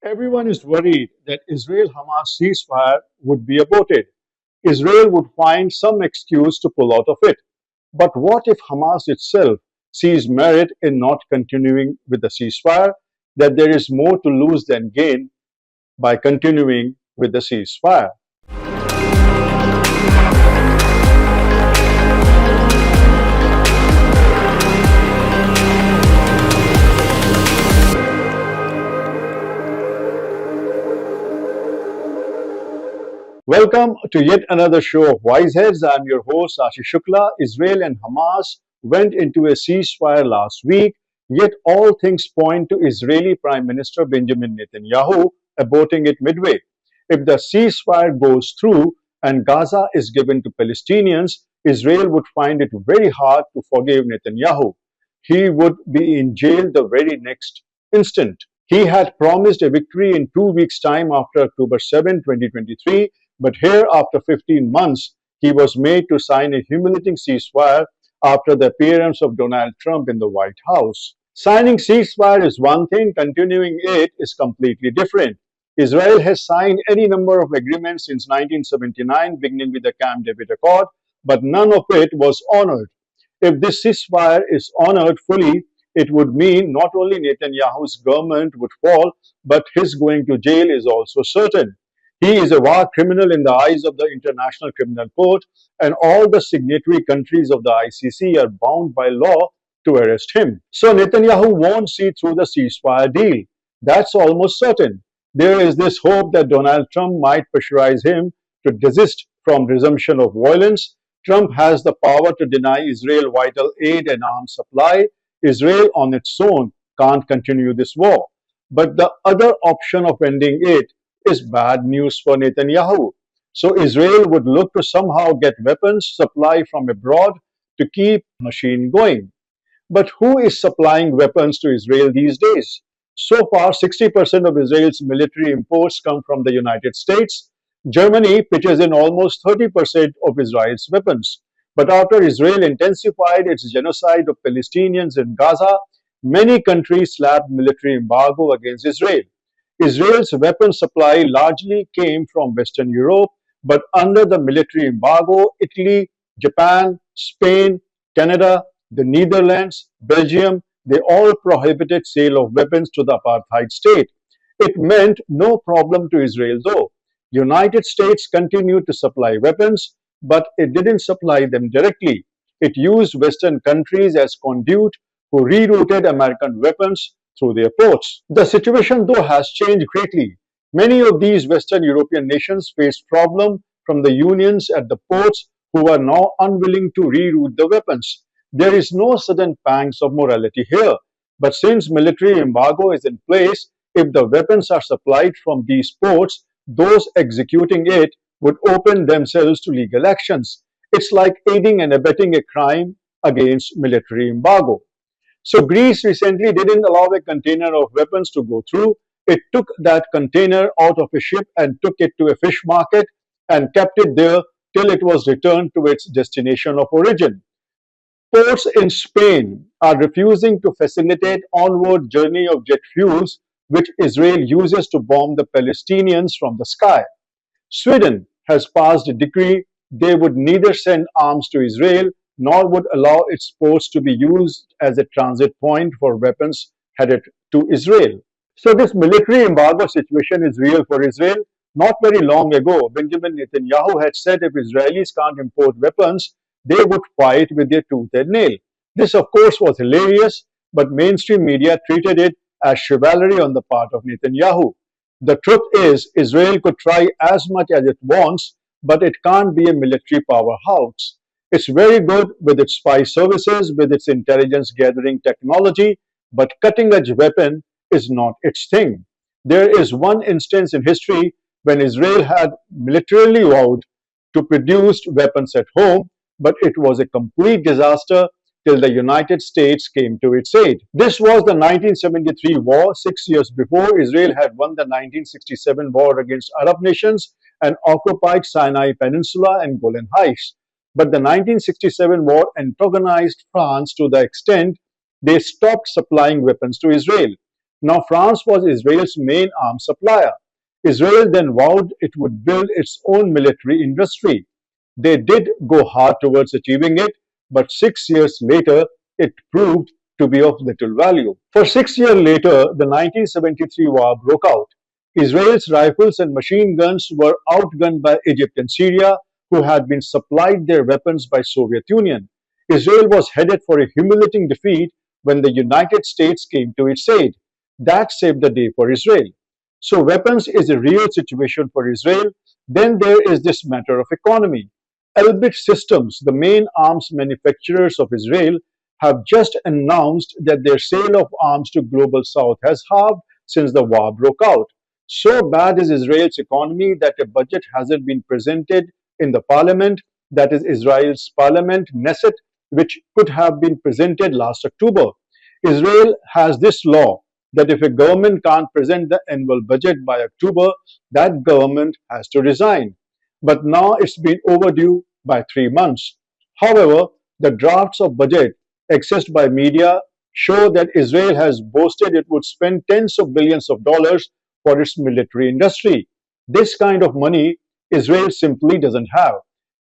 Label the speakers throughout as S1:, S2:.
S1: Everyone is worried that Israel-Hamas ceasefire would be aborted. Israel would find some excuse to pull out of it. But what if Hamas itself sees merit in not continuing with the ceasefire, that there is more to lose than gain by continuing with the ceasefire? Welcome to yet another show of WiseHeads. I'm your host, Ashish Shukla. Israel and Hamas went into a ceasefire last week, yet all things point to Israeli Prime Minister Benjamin Netanyahu aborting it midway. If the ceasefire goes through and Gaza is given to Palestinians, Israel would find it very hard to forgive Netanyahu. He would be in jail the very next instant. He had promised a victory in 2 weeks' time after October 7, 2023, but here, after 15 months, he was made to sign a humiliating ceasefire after the appearance of Donald Trump in the White House. Signing ceasefire is one thing, continuing it is completely different. Israel has signed any number of agreements since 1979, beginning with the Camp David Accord, but none of it was honored. If this ceasefire is honored fully, it would mean not only Netanyahu's government would fall, but his going to jail is also certain. He is a war criminal in the eyes of the International Criminal Court, and all the signatory countries of the ICC are bound by law to arrest him. So Netanyahu won't see through the ceasefire deal. That's almost certain. There is this hope that Donald Trump might pressurize him to desist from resumption of violence. Trump has the power to deny Israel vital aid and arms supply. Israel on its own can't continue this war. But the other option of ending it is bad news for Netanyahu. So Israel would look to somehow get weapons supply from abroad to keep the machine going. But who is supplying weapons to Israel these days? So far, 60% of Israel's military imports come from the United States. Germany pitches in almost 30% of Israel's weapons. But after Israel intensified its genocide of Palestinians in Gaza, many countries slapped military embargo against Israel. Israel's weapon supply largely came from Western Europe, but under the military embargo, Italy, Japan, Spain, Canada, the Netherlands, Belgium, they all prohibited sale of weapons to the apartheid state. It meant no problem to Israel though. United States continued to supply weapons, but it didn't supply them directly. It used Western countries as conduit who rerouted American weapons through their ports. The situation though has changed greatly. Many of these Western European nations faced problems from the unions at the ports who are now unwilling to reroute the weapons. There is no sudden pangs of morality here. But since military embargo is in place, if the weapons are supplied from these ports, those executing it would open themselves to legal actions. It's like aiding and abetting a crime against military embargo. So Greece recently didn't allow a container of weapons to go through. It took that container out of a ship and took it to a fish market and kept it there till it was returned to its destination of origin. Ports in Spain are refusing to facilitate onward journey of jet fuels, which Israel uses to bomb the Palestinians from the sky. Sweden has passed a decree they would neither send arms to Israel nor would allow its ports to be used as a transit point for weapons headed to Israel. So this military embargo situation is real for Israel. Not very long ago, Benjamin Netanyahu had said if Israelis can't import weapons, they would fight with their tooth and nail. This, of course, was hilarious, but mainstream media treated it as chivalry on the part of Netanyahu. The truth is, Israel could try as much as it wants, but it can't be a military powerhouse. It's very good with its spy services, with its intelligence gathering technology, but cutting edge weapon is not its thing. There is one instance in history when Israel had militarily vowed to produce weapons at home, but it was a complete disaster till the United States came to its aid. This was the 1973 war. 6 years before, Israel had won the 1967 war against Arab nations and occupied Sinai Peninsula and Golan Heights. But the 1967 war antagonized France to the extent they stopped supplying weapons to Israel. Now, France was Israel's main arms supplier. Israel then vowed it would build its own military industry. They did go hard towards achieving it, but 6 years later, it proved to be of little value. For 6 years later, the 1973 war broke out. Israel's rifles and machine guns were outgunned by Egypt and Syria, who had been supplied their weapons by Soviet Union. Israel was headed for a humiliating defeat when the United States came to its aid. That saved the day for Israel. So weapons is a real situation for Israel. Then there is this matter of economy. Elbit Systems, the main arms manufacturers of Israel, have just announced that their sale of arms to Global South has halved since the war broke out. So bad is Israel's economy that a budget hasn't been presented in the parliament, that is Israel's parliament, Knesset, which could have been presented last October. Israel has this law that if a government can't present the annual budget by October, that government has to resign. But now it's been overdue by 3 months. However, the drafts of budget accessed by media show that Israel has boasted it would spend tens of billions of dollars for its military industry. This kind of money Israel simply doesn't have.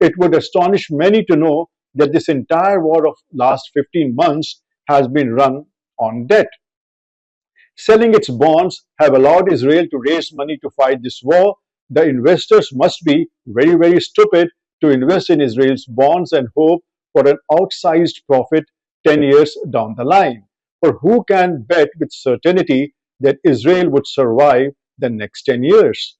S1: It would astonish many to know that this entire war of last 15 months has been run on debt. Selling its bonds have allowed Israel to raise money to fight this war. The investors must be very, very stupid to invest in Israel's bonds and hope for an outsized profit 10 years down the line. For who can bet with certainty that Israel would survive the next 10 years?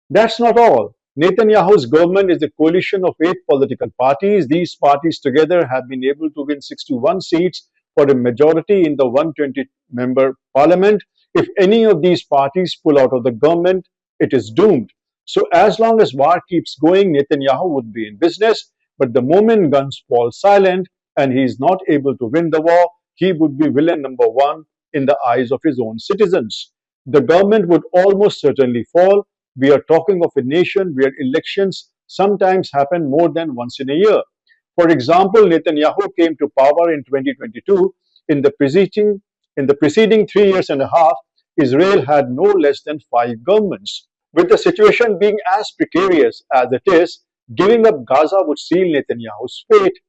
S1: That's not all. Netanyahu's government is a coalition of 8 political parties. These parties together have been able to win 61 seats for a majority in the 120-member parliament. If any of these parties pull out of the government, it is doomed. So as long as war keeps going, Netanyahu would be in business. But the moment guns fall silent and he is not able to win the war, he would be villain number one in the eyes of his own citizens. The government would almost certainly fall. We are talking of a nation where elections sometimes happen more than once in a year. For example, Netanyahu came to power in 2022. In the preceding 3 years and a half, Israel had no less than 5 governments. With the situation being as precarious as it is, giving up Gaza would seal Netanyahu's fate.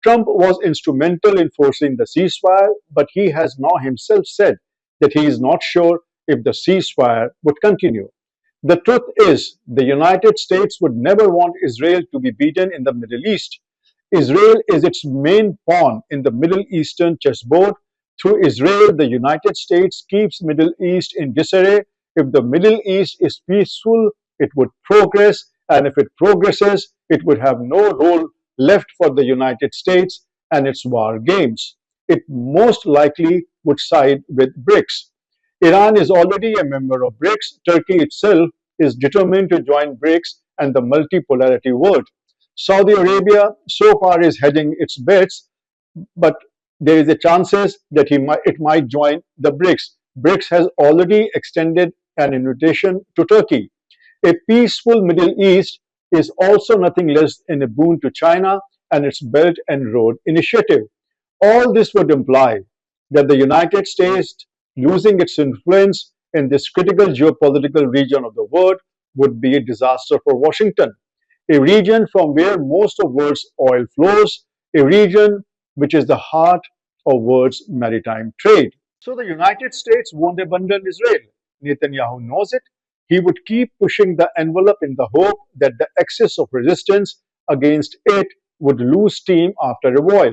S1: Trump was instrumental in forcing the ceasefire, but he has now himself said that he is not sure if the ceasefire would continue. The truth is, the United States would never want Israel to be beaten in the Middle East. Israel is its main pawn in the Middle Eastern chessboard. Through Israel, the United States keeps Middle East in disarray. If the Middle East is peaceful, it would progress, and if it progresses, it would have no role left for the United States and its war games. It most likely would side with BRICS. Iran is already a member of BRICS. Turkey itself is determined to join BRICS and the multipolarity world. Saudi Arabia so far is hedging its bets, but there is a chances that it might join the BRICS. BRICS has already extended an invitation to Turkey. A peaceful Middle East is also nothing less than a boon to China and its Belt and Road Initiative. All this would imply that the United States losing its influence in this critical geopolitical region of the world would be a disaster for Washington, a region from where most of world's oil flows, a region which is the heart of world's maritime trade. So the United States won't abandon Israel. Netanyahu knows it. He would keep pushing the envelope in the hope that the axis of resistance against it would lose steam after a while.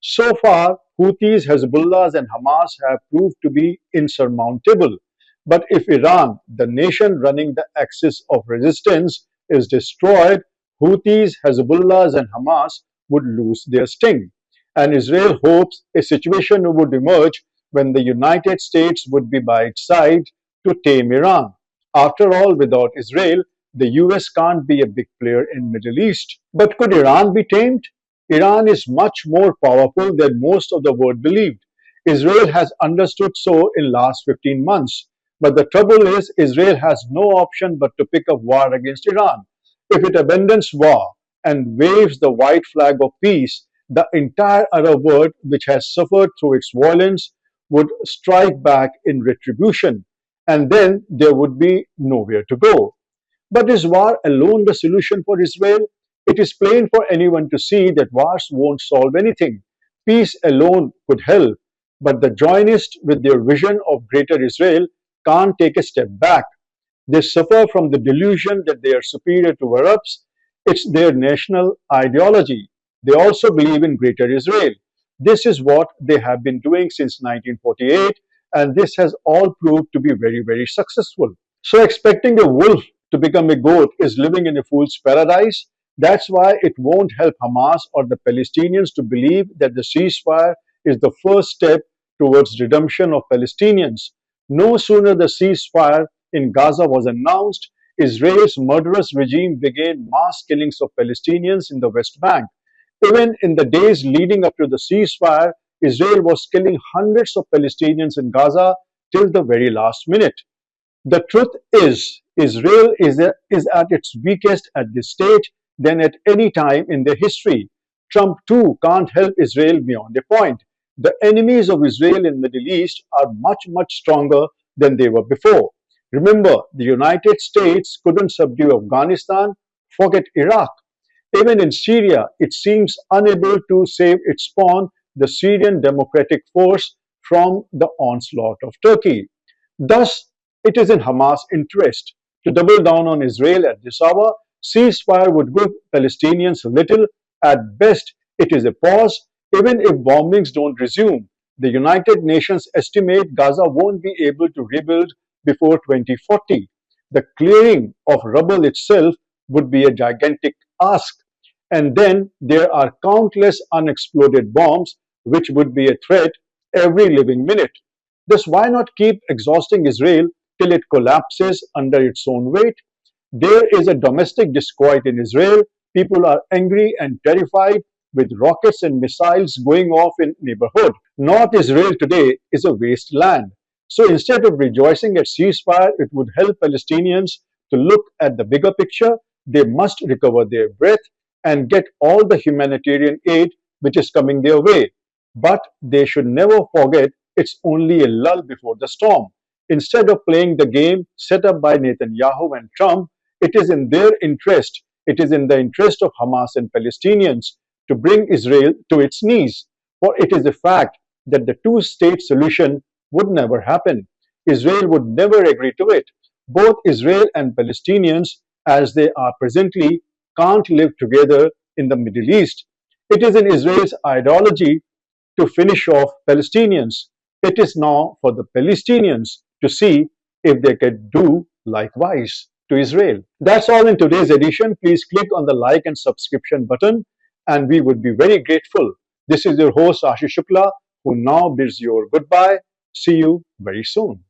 S1: So far, Houthis, Hezbollahs, and Hamas have proved to be insurmountable. But if Iran, the nation running the axis of resistance, is destroyed, Houthis, Hezbollahs, and Hamas would lose their sting. And Israel hopes a situation would emerge when the United States would be by its side to tame Iran. After all, without Israel, the US can't be a big player in Middle East. But could Iran be tamed? Iran is much more powerful than most of the world believed. Israel has understood so in last 15 months. But the trouble is, Israel has no option but to pick up war against Iran. If it abandons war and waves the white flag of peace, the entire Arab world, which has suffered through its violence, would strike back in retribution, and then there would be nowhere to go. But is war alone the solution for Israel? It is plain for anyone to see that wars won't solve anything. Peace alone could help, but the Zionists, with their vision of greater Israel, can't take a step back. They suffer from the delusion that they are superior to Arabs. It's their national ideology. They also believe in greater Israel. This is what they have been doing since 1948, and this has all proved to be very, very successful. So, expecting a wolf to become a goat is living in a fool's paradise. That's why it won't help Hamas or the Palestinians to believe that the ceasefire is the first step towards redemption of Palestinians. No sooner the ceasefire in Gaza was announced, Israel's murderous regime began mass killings of Palestinians in the West Bank. Even in the days leading up to the ceasefire, Israel was killing hundreds of Palestinians in Gaza till the very last minute. The truth is, Israel is at its weakest at this stage than at any time in their history. Trump too can't help Israel beyond a point. The enemies of Israel in the Middle East are much, much stronger than they were before. Remember, the United States couldn't subdue Afghanistan, forget Iraq. Even in Syria, it seems unable to save its pawn, the Syrian Democratic Force, from the onslaught of Turkey. Thus, it is in Hamas' interest to double down on Israel at this hour. Ceasefire would give Palestinians little. At best, it is a pause. Even if bombings don't resume, the United Nations estimate Gaza won't be able to rebuild before 2040. The clearing of rubble itself would be a gigantic ask. And then there are countless unexploded bombs, which would be a threat every living minute. Thus, why not keep exhausting Israel till it collapses under its own weight? There is a domestic disquiet in Israel. People are angry and terrified with rockets and missiles going off in neighborhood. North Israel today is a wasteland. So instead of rejoicing at ceasefire, it would help Palestinians to look at the bigger picture. They must recover their breath and get all the humanitarian aid which is coming their way. But they should never forget it's only a lull before the storm. Instead of playing the game set up by Netanyahu and Trump, it is in their interest, it is in the interest of Hamas and Palestinians to bring Israel to its knees. For it is a fact that the two-state solution would never happen. Israel would never agree to it. Both Israel and Palestinians, as they are presently, can't live together in the Middle East. It is in Israel's ideology to finish off Palestinians. It is now for the Palestinians to see if they can do likewise to Israel. That's all in today's edition. Please click on the like and subscription button, and we would be very grateful. This is your host Ashish Shukla, who now bids you goodbye. See you very soon.